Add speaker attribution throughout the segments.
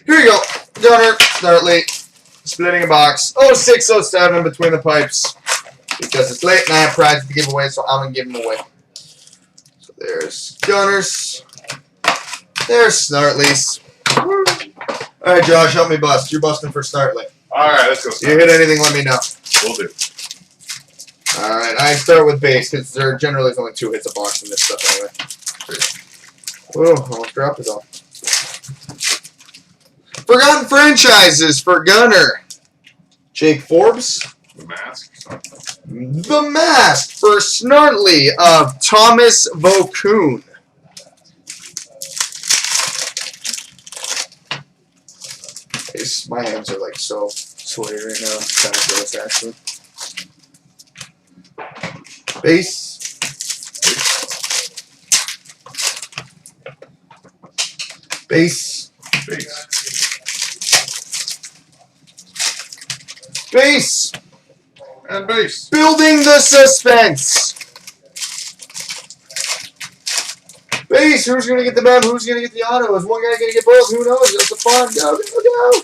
Speaker 1: Here you go. Gunner, Snartly. Splitting a box. 0607 between the pipes. Because it's late and I have prizes to give away, so I'm going to give them away. So there's Gunners. There's Snartly's. Alright, Josh, help me bust. You're busting for Snartly.
Speaker 2: Alright, let's go.
Speaker 1: Snartly. You hit anything, let me know.
Speaker 2: Will do.
Speaker 1: Alright, I start with base, because there generally is only 2 hits a box in this stuff anyway. Whoa, almost dropped it all. Forgotten franchises for Gunner. Jake Forbes.
Speaker 2: The mask.
Speaker 1: The Mask for Snartly of Thomas Vokoun. My hands are like so sweaty right now. It's kind of gross, actually. Base. Base.
Speaker 2: Base.
Speaker 1: Base.
Speaker 2: And base.
Speaker 1: Building the suspense. Base. Who's going to get the mem? Who's going to get the auto? Is one guy going to get both? Who knows? That's the fun. Go, go, go.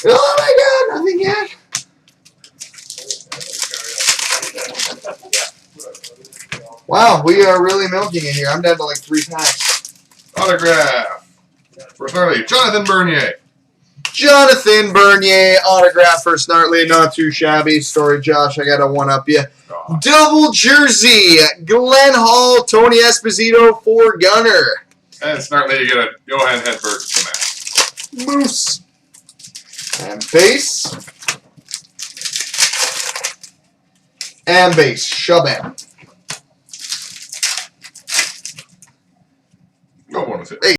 Speaker 1: Oh my god, nothing yet. Wow, we are really milking it here. I'm down to like 3 packs.
Speaker 2: Autograph. For Snartly, Jonathan Bernier.
Speaker 1: Jonathan Bernier, autograph for Snartly. Not too shabby. Sorry, Josh, I got to one-up you.
Speaker 2: Oh.
Speaker 1: Double jersey, Glenn Hall, Tony Esposito for Gunner.
Speaker 2: And Snartly, you get a Johan Hedberg for the mask.
Speaker 1: Moose. And base. And base. Shabam.
Speaker 2: No bonus hit.
Speaker 1: Hey.